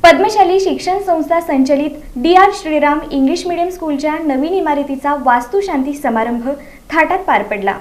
पद्मशाली शिक्षण संस्था संचलित डी.आर. श्रीराम इंग्लिश मीडियम स्कूलच्या नवीन इमारतीचा वास्तुशांती समारंभ थाटात पार पडला।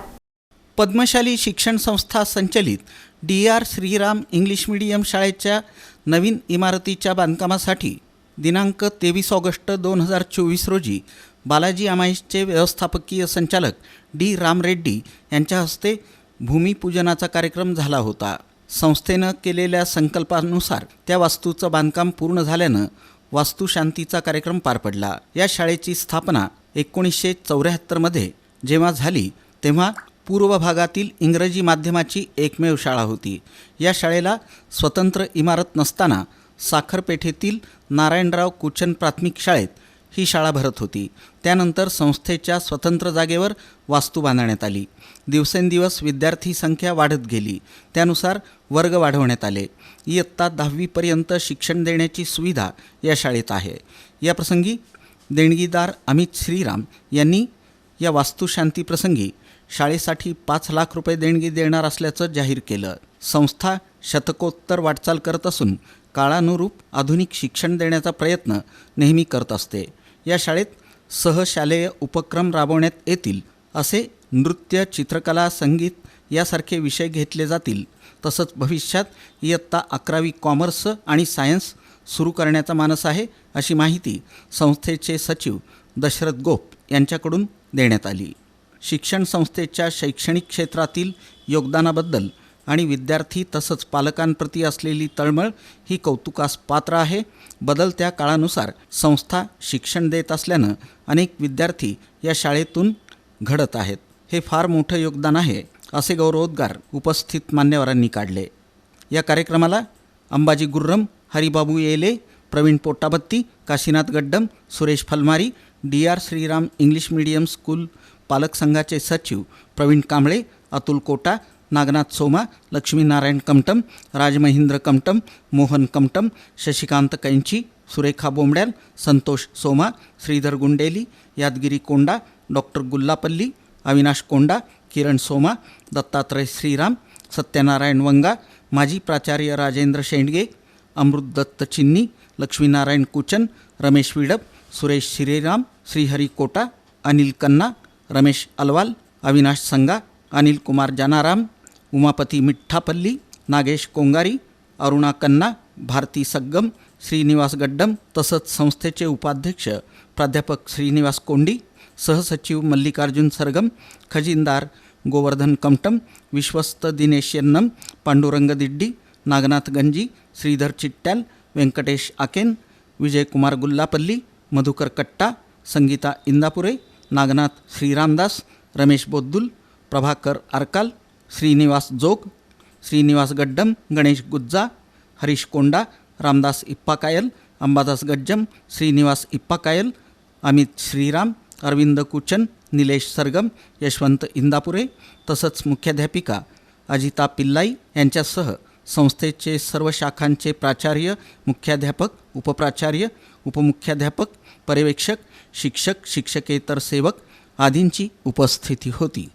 पद्मशाली शिक्षण संस्था संचलित डी.आर. श्रीराम इंग्लिश मीडियम शाळेच्या नवीन इमारतीच्या बांधकामासाठी दिनांक 23 ऑगस्ट 2024 रोजी बालाजी आमाईसचे व्यवस्थापकीय संचालक डी. राम रेड्डी यांच्या हस्ते भूमिपूजनाचा कार्यक्रम झाला होता। संस्थेनं केलेल्या संकल्पानुसार त्या वास्तूचं बांधकाम पूर्ण झाल्यानं वास्तुशांतीचा कार्यक्रम पार पडला। या शाळेची स्थापना 1974 मध्ये जेव्हा झाली तेव्हा पूर्व भागातील इंग्रजी माध्यमाची एकमेव शाळा होती। या शाळेला स्वतंत्र इमारत नसताना साखरपेठेतील नारायणराव कुचन प्राथमिक शाळेत ही शाळा भरत होती। त्यानंतर संस्थेच्या स्वतंत्र जागेवर वास्तू बांधण्यात आली। दिवसेंदिवस विद्यार्थी संख्या वाढत गेली, त्यानुसार वर्ग वाढवण्यात आले। इयत्ता 10वी पर्यंत शिक्षण देण्याची सुविधा या शाळेत आहे। या प्रसंगी देणगीदार अमित श्रीराम यांनी या वास्तुशांती प्रसंगी शाळेसाठी 5 लाख रुपये देणगी देणार असल्याचं जाहीर केलं। संस्था शतकोत्तर वाटचाल करत असून काळानुरूप आधुनिक शिक्षण देण्याचा प्रयत्न नेहमी करत असते। या शाळेत सहशालेय उपक्रम राबवण्यात येतील, असे नृत्य, चित्रकला, संगीत यासारखे विषय घेतले जातील। तसंच भविष्यात इयत्ता 11वी कॉमर्स आणि सायन्स सुरू करण्याचा मानस आहे, अशी माहिती संस्थेचे सचिव दशरथ गोप यांच्याकडून देण्यात आली। शिक्षण संस्थेच्या शैक्षणिक क्षेत्रातील योगदानाबद्दल आणि विद्यार्थी तसंच पालकांप्रती असलेली तळमळ ही कौतुकास पात्र आहे। बदलत्या काळानुसार संस्था शिक्षण देत असल्यानं अनेक विद्यार्थी या शाळेतून घडत आहेत। हे फार मोठं योगदान आहे, असे गौरवोद्गार उपस्थित मान्यवरांनी काढले। या कार्यक्रमाला Ambaji Gurram, Haribabu Yele, Praveen Pottabatti, Kashinath Gaddam, Suresh Phalmari, D R. Shriram English medium school पालक संघाचे सचिव प्रवीण कांबळे, अतुल कोटा, नागनाथ सोमा, लक्ष्मीनारायण कमटम, राजमहेंद्र कमटम, मोहन कमटम, शशिकांत कैंची, सुरेखा बोंबड्याल, संतोष सोमा, श्रीधर गुंडेली, यादगिरी कोंडा, डॉक्टर गुल्लापल्ली, अविनाश कोंडा, किरण सोमा, दत्तात्रय श्रीराम, सत्यनारायण वंगा, माजी प्राचार्य राजेंद्र शेंडगे, अमृत दत्त चिन्नी, लक्ष्मीनारायण कुचन, रमेश विडप, सुरेश श्रीराम, श्रीहरी कोटा, अनिल कन्ना, रमेश अलवाल, अविनाश संगा, अनिल कुमार जानाराम, उमापती मिठ्ठापल्ली, नागेश कोंगारी, अरुणा कन्ना, भारती सग्गम, श्रीनिवास गड्डम तसंच संस्थेचे उपाध्यक्ष प्राध्यापक श्रीनिवास कोंडी, सहसचिव मल्लिकार्जुन सरगम, खजिनदार गोवर्धन कमटम, विश्वस्त दिनेश यन्नम, पांडुरंग दिड्डी, नागनाथ गंजी, श्रीधर चिट्ट्याल, व्यंकटेश आकेन, विजयकुमार गुल्लापल्ली, मधुकर कट्टा, संगीता इंदापुरे, नागनाथ श्रीरामदास, रमेश बोद्दुल, प्रभाकर आरकाल, श्रीनिवास जोग, श्रीनिवास गड्डम, गणेश गुज्जा, हरीश कोंडा, रामदास इप्पाकायल, अंबादास गज्जम, श्रीनिवास इप्पाकायल, अमित श्रीराम, अरविंद कुचन, निलेश सरगम, यशवंत इंदापुरे तसंच मुख्याध्यापिका अजिता पिल्लाई यांच्यासह संस्थेचे सर्व शाखांचे प्राचार्य, मुख्याध्यापक, उपप्राचार्य, उपमुख्याध्यापक, पर्यवेक्षक, शिक्षक, शिक्षकेतर सेवक आदींची उपस्थिती होती।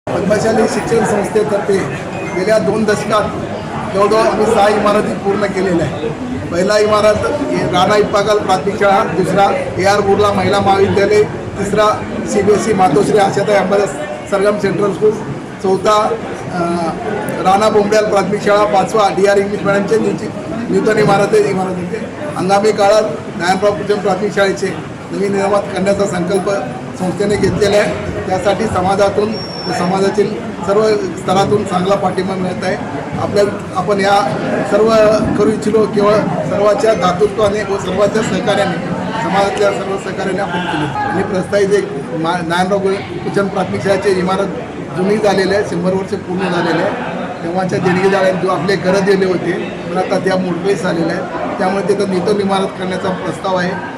पद्मशाली शिक्षण संस्थेतर्फे गेल्या 2 दशकात जवळजवळ आम्ही 6 इमारती पूर्ण केलेल्या आहे। पहिला इमारत राणा इप्पाकाल प्राथमिक शाळा, दुसरा ए.आर. बुर्ला महिला महाविद्यालय, तिसरा CBSE मातोश्री आशाताई अंबादास सरगम सेंट्रल स्कूल, चौथा राणा बोंबड्याल प्राथमिक शाळा, 5वा डी.आर. इंग्लिश मीडियमचे नूतन इमारतीचे आगामी काळात नारायणराव कुचन प्राथमिक शाळेचे नवीन निर्माण करण्याचा संकल्प संस्थेने घेतलेला आहे। त्यासाठी समाजातील सर्व स्तरातून चांगला पाठिंबा मिळत आहे। आपण या सर्व करू इच्छितो केवळ सर्वांच्या दातृत्वाने व सर्वांच्या सहकार्याने, समाजातल्या सर्व सहकार्याने आपण केले। आणि प्रस्तावित एक नारायणराव कुचन प्राथमिक शाळेची इमारत जुनी झालेली आहे, 100 वर्ष पूर्ण झालेले आहे। तेव्हाच्या देणगीदारांनी जो आपले घरं दिले होते पण आता त्या मोडकळीस आलेल्या आहेत, त्यामुळे तिथं नूतन इमारत करण्याचा प्रस्ताव आहे।